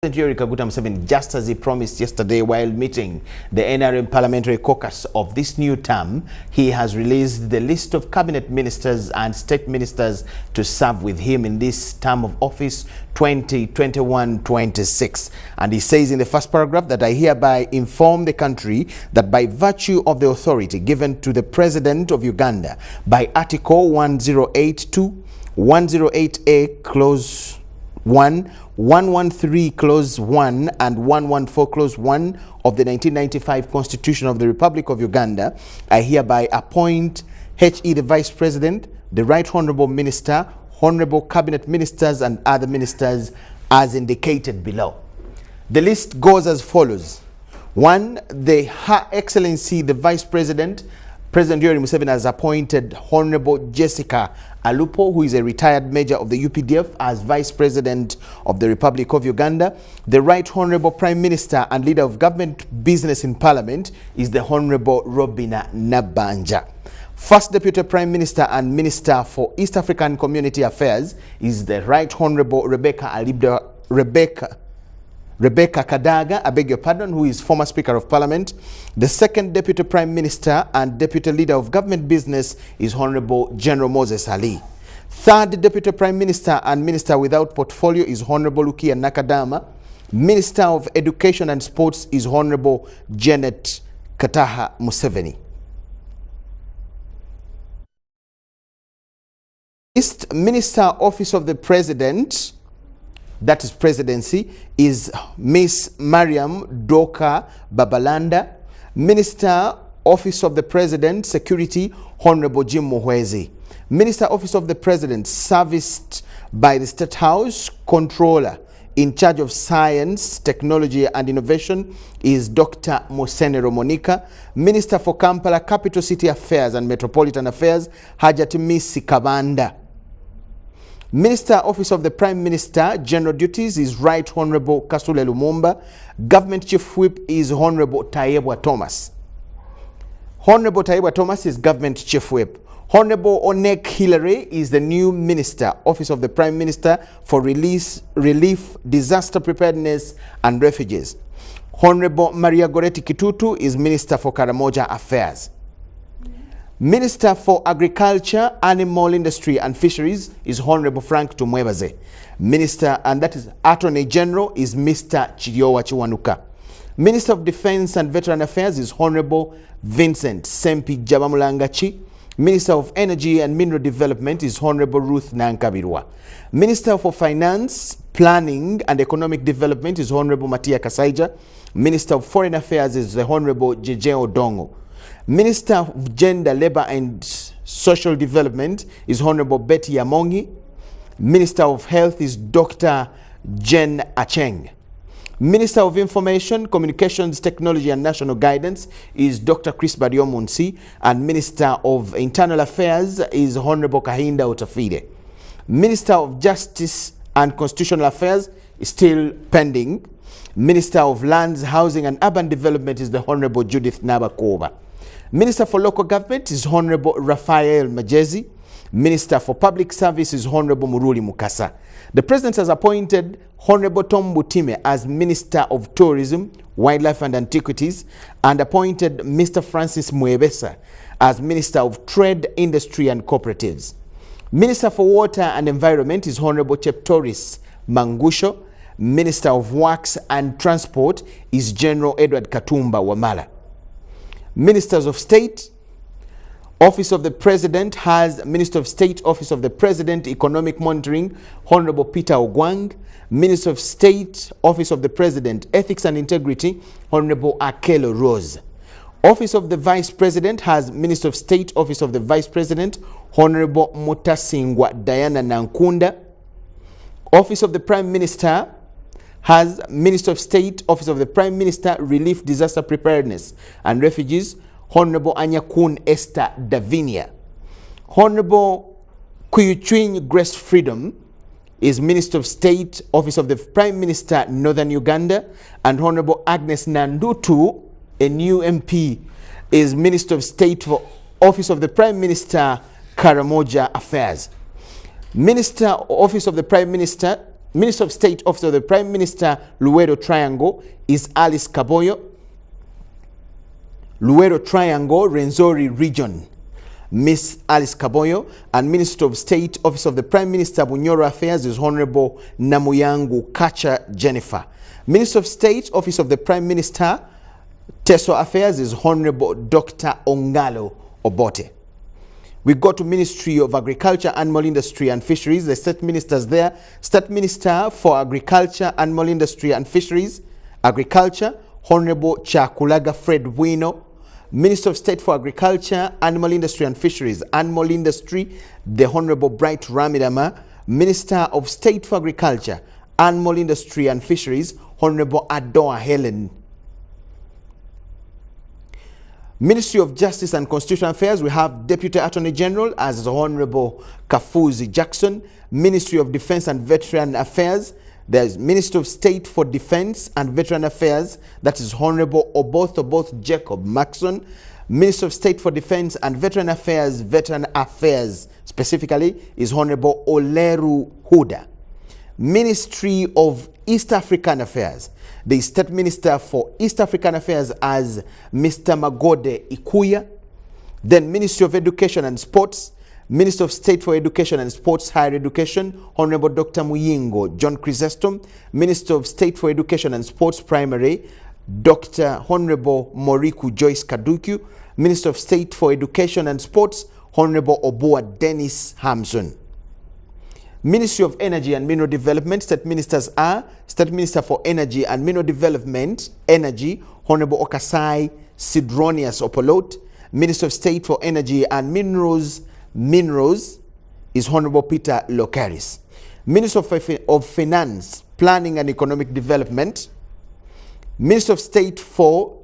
President Yoweri Kaguta Museveni, just as he promised yesterday while meeting the NRM Parliamentary Caucus of this new term, he has released the list of cabinet ministers and state ministers to serve with him in this term of office 2021-26. And he says in the first paragraph that I hereby inform the country that by virtue of the authority given to the President of Uganda by Article 1082, 108A, Clause 1, 113 Clause 1 and 114 Clause 1 of the 1995 Constitution of the Republic of Uganda, I hereby appoint H.E. the Vice President, the Right Honorable Minister, Honorable Cabinet Ministers and other ministers as indicated below. The list goes as follows. 1. Her Excellency the Vice President, President Yoweri Museveni has appointed Honorable Jessica Alupo, who is a retired major of the UPDF, as Vice President of the Republic of Uganda. The Right Honorable Prime Minister and Leader of Government Business in Parliament is the Honorable Robina Nabanja. First Deputy Prime Minister and Minister for East African Community Affairs is the Right Honorable Rebecca Kadaga, I beg your pardon, who is former Speaker of Parliament. The second Deputy Prime Minister and Deputy Leader of Government Business is Honorable General Moses Ali. Third Deputy Prime Minister and Minister without portfolio is Honorable Lukia Nakadama. Minister of Education and Sports is Honorable Janet Kataha Museveni. Minister Office of the President, that is presidency, is Miss Mariam Doka Babalanda. Minister Office of the President, Security, Honorable Jim Muhwezi. Minister Office of the President, serviced by the State House, Controller in charge of Science, Technology and Innovation is Dr. Musenero Monica. Minister for Kampala, Capital City Affairs and Metropolitan Affairs, Hajati Misi Kabanda. Minister Office of the Prime Minister, General Duties is Right Honorable Kasule Lumumba. Government Chief Whip is Honorable Taibwa Thomas. Honorable Taibwa Thomas is Government Chief Whip. Honorable Onek Hillary is the new Minister, Office of the Prime Minister for Relief, Disaster Preparedness and Refugees. Honorable Maria Goretti Kitutu is Minister for Karamoja Affairs. Minister for Agriculture, Animal Industry and Fisheries is Honorable Frank Tumwebaze. Minister, and that is Attorney General, is Mr. Chiriowa Chiwanuka. Minister of Defense and Veteran Affairs is Honorable Vincent Sempi Jabamulangachi. Minister of Energy and Mineral Development is Honorable Ruth Nankabirwa. Minister for Finance, Planning and Economic Development is Honorable Matia Kasaija. Minister of Foreign Affairs is the Honorable Jeje Odongo. Minister of Gender, Labor and Social Development is Honorable Betty Yamongi. Minister of Health is Dr. Jen Acheng. Minister of Information, Communications, Technology and National Guidance is Dr. Chris Badiomunsi. And Minister of Internal Affairs is Honorable Kahinda Otafide. Minister of Justice and Constitutional Affairs is still pending. Minister of Lands, Housing and Urban Development is the Honorable Judith Nabakoba. Minister for Local Government is Honorable Raphael Majezi. Minister for Public Service is Honorable Muruli Mukasa. The President has appointed Honorable Tom Butime as Minister of Tourism, Wildlife and Antiquities and appointed Mr. Francis Mwebesa as Minister of Trade, Industry and Cooperatives. Minister for Water and Environment is Honorable Cheptoris Mangusho. Minister of Works and Transport is General Edward Katumba Wamala. Ministers of State, Office of the President has Minister of State, Office of the President, Economic Monitoring, Honorable Peter Ogwang. Minister of State, Office of the President, Ethics and Integrity, Honorable Akelo Rose. Office of the Vice President has Minister of State, Office of the Vice President, Honorable Mutasingwa Diana Nankunda. Office of the Prime Minister has Minister of State, Office of the Prime Minister, Relief, Disaster Preparedness and Refugees, Honorable Anyakun Esther Davinia. Honorable Kuyuchwiny Grace Freedom is Minister of State, Office of the Prime Minister, Northern Uganda, and Honorable Agnes Nandutu, a new MP, is Minister of State for Office of the Prime Minister, Karamoja Affairs. Minister, Office of the Prime Minister, Minister of State, Office of the Prime Minister, Luweero Triangle, is Alice Kaboyo. Luweero Triangle, Rwenzori Region, Miss Alice Kaboyo. And Minister of State, Office of the Prime Minister, Bunyoro Affairs, is Honorable Namuyangu Kacha Jennifer. Minister of State, Office of the Prime Minister, Teso Affairs, is Honorable Dr. Ongalo Obote. We go to Ministry of Agriculture, Animal Industry and Fisheries. The State Ministers there. State Minister for Agriculture, Animal Industry and Fisheries, Agriculture, Honorable Chakulaga Fred Wino. Minister of State for Agriculture, Animal Industry and Fisheries, Animal Industry, the Honorable Bright Ramidama. Minister of State for Agriculture, Animal Industry and Fisheries, Honorable Adoa Helen. Ministry of Justice and Constitutional Affairs, we have Deputy Attorney General as Honorable Kafuzi Jackson. Ministry of Defense and Veteran Affairs, there's Minister of State for Defense and Veteran Affairs, that is Honorable Oboth Jacob Maxson. Minister of State for Defense and Veteran Affairs specifically, is Honorable Oleru Huda. Ministry of East African Affairs, the State Minister for East African Affairs as Mr. Magode Ikuya. Then Ministry of Education and Sports, Minister of State for Education and Sports, Higher Education, Honorable Dr. Muyingo John Chrysostom. Minister of State for Education and Sports, Primary, Dr. Honorable Moriku Joyce Kaduku. Minister of State for Education and Sports, Honorable Obua Dennis Hamson. Ministry of Energy and Mineral Development, State Ministers are State Minister for Energy and Mineral Development, Energy, Honorable Okasai Sidronius Opolot. Minister of State for Energy and Minerals is Honorable Peter Lokaris. Minister of Finance, Planning and Economic Development, Minister of State for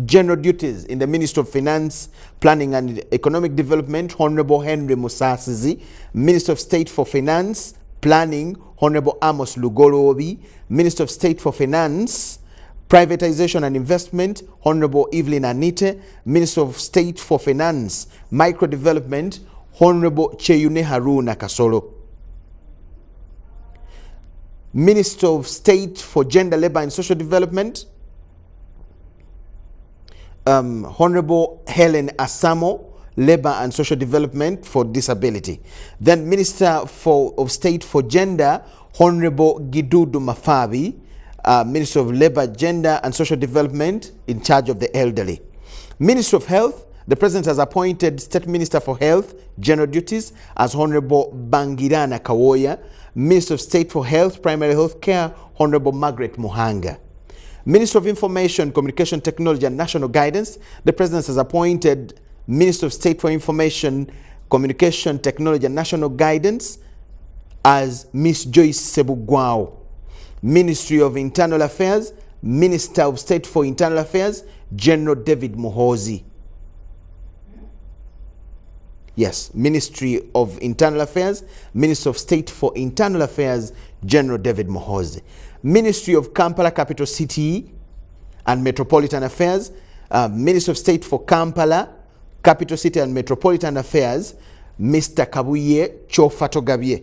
General Duties in the Ministry of Finance, Planning and Economic Development, Honorable Henry Musasizi. Minister of State for Finance, Planning, Honorable Amos Lugorobi. Minister of State for Finance, Privatization and Investment, Honorable Evelyn Anite. Minister of State for Finance, Micro Development, Honorable Cheyune Haruna Kasolo. Minister of State for Gender, Labor and Social Development, Honorable Helen Asamo, Labor and Social Development for Disability. Then Minister of State for Gender, Honorable Gidudu Mafabi, Minister of Labor, Gender and Social Development, in charge of the elderly. Minister of Health, the President has appointed State Minister for Health, General Duties as Honorable Bangirana Kawoya. Minister of State for Health, Primary Health Care, Honorable Margaret Muhanga. Minister of Information, Communication Technology and National Guidance, the President has appointed Minister of State for Information, Communication Technology and National Guidance as Miss Joyce Sebugwao. Ministry of Internal Affairs, Minister of State for Internal Affairs, General David Muhozi. Yes, Ministry of Internal Affairs, Minister of State for Internal Affairs, General David Muhozi. Ministry of Kampala, Capital City and Metropolitan Affairs, Minister of State for Kampala, Capital City and Metropolitan Affairs, Mr. Kabuye Chofatogabye.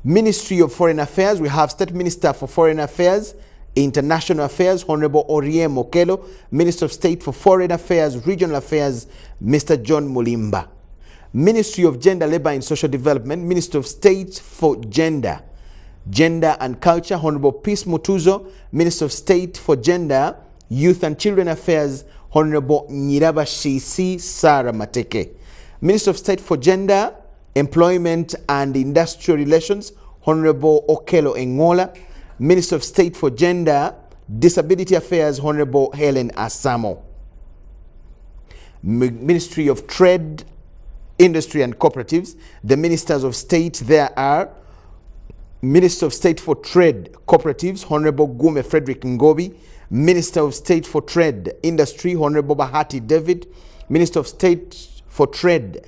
Ministry of Foreign Affairs, we have State Minister for Foreign Affairs, International Affairs, Honorable Orie Mokelo. Minister of State for Foreign Affairs, Regional Affairs, Mr. John Mulimba. Ministry of Gender, Labor and Social Development, Minister of State for Gender and Culture, Honorable Peace Mutuzo. Minister of State for Gender, Youth and Children Affairs, Honorable Nyirabashisi Sarah Mateke. Minister of State for Gender, Employment and Industrial Relations, Honorable Okelo Engola. Minister of State for Gender, Disability Affairs, Honorable Helen Asamo. Ministry of Trade, Industry and Cooperatives, the Ministers of State there are Minister of State for Trade, Cooperatives, Honorable Gume Frederick Ngobi. Minister of State for Trade, Industry, Honorable Bahati David. Minister of State for Trade,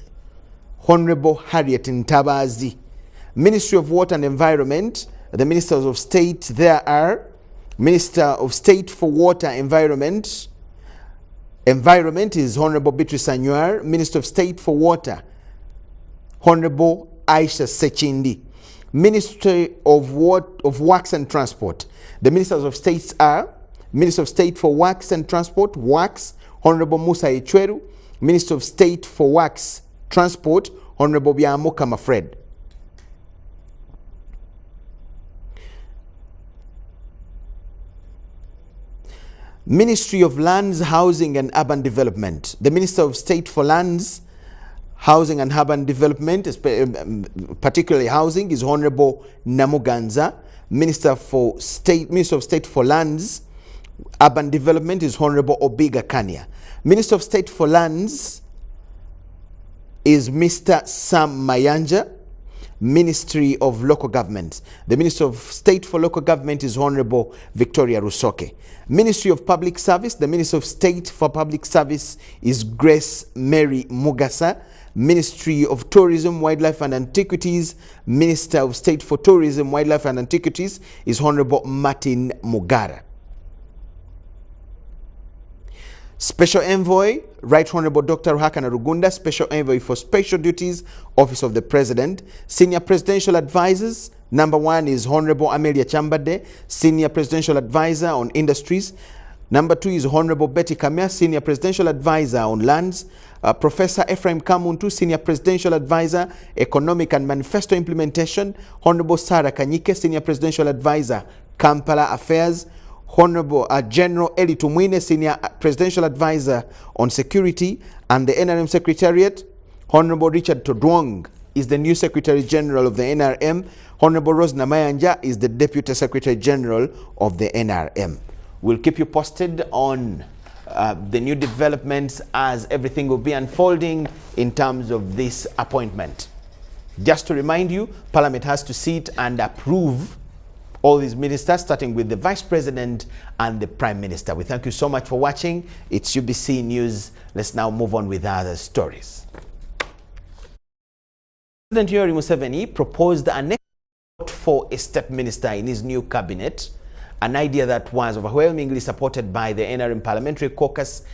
Honorable Harriet Ntabazi. Ministry of Water and Environment, the Ministers of State there are Minister of State for Water Environment is Honorable Beatrice Anyuar. Minister of State for Water, Honorable Aisha Sechindi. Ministry of Works and Transport. The Ministers of States are Minister of State for Works and Transport, Works, Honorable Musa Echweru. Minister of State for Works, Transport, Honorable Byamuka Mafred. Ministry of Lands, Housing and Urban Development. The Minister of State for Lands, Housing and Urban Development, particularly housing, is Honorable Namuganza. Minister of State for Lands, Urban Development is Honorable Obiga Kania. Minister of State for Lands is Mr. Sam Mayanja. Ministry of Local Government. The Minister of State for Local Government is Honorable Victoria Rusoke. Ministry of Public Service. The Minister of State for Public Service is Grace Mary Mugasa. Ministry of Tourism, Wildlife and Antiquities. Minister of State for Tourism, Wildlife and Antiquities is Honorable Martin Mugara. Special Envoy, Right Honorable Dr. Ruhakana Rugunda, Special Envoy for Special Duties, Office of the President. Senior Presidential Advisors, number 1 is Honorable Amelia Chambade, Senior Presidential Advisor on Industries. Number 2 is Honorable Betty Kamya, Senior Presidential Advisor on Lands. Professor Ephraim Kamuntu, Senior Presidential Advisor, Economic and Manifesto Implementation. Honorable Sarah Kanyike, Senior Presidential Advisor, Kampala Affairs. Honorable General Eli Tumwine, Senior Presidential Advisor on Security and the NRM Secretariat. Honorable Richard Todwong is the new Secretary General of the NRM. Honorable Rose Namayanja is the Deputy Secretary General of the NRM. We'll keep you posted on the new developments as everything will be unfolding in terms of this appointment. Just to remind you, Parliament has to sit and approve all these ministers, starting with the Vice President and the Prime Minister. We thank you so much for watching. It's UBC News. Let's now move on with other stories. President Yoweri Museveni proposed an export for a step minister in his new cabinet, an idea that was overwhelmingly supported by the NRM Parliamentary Caucus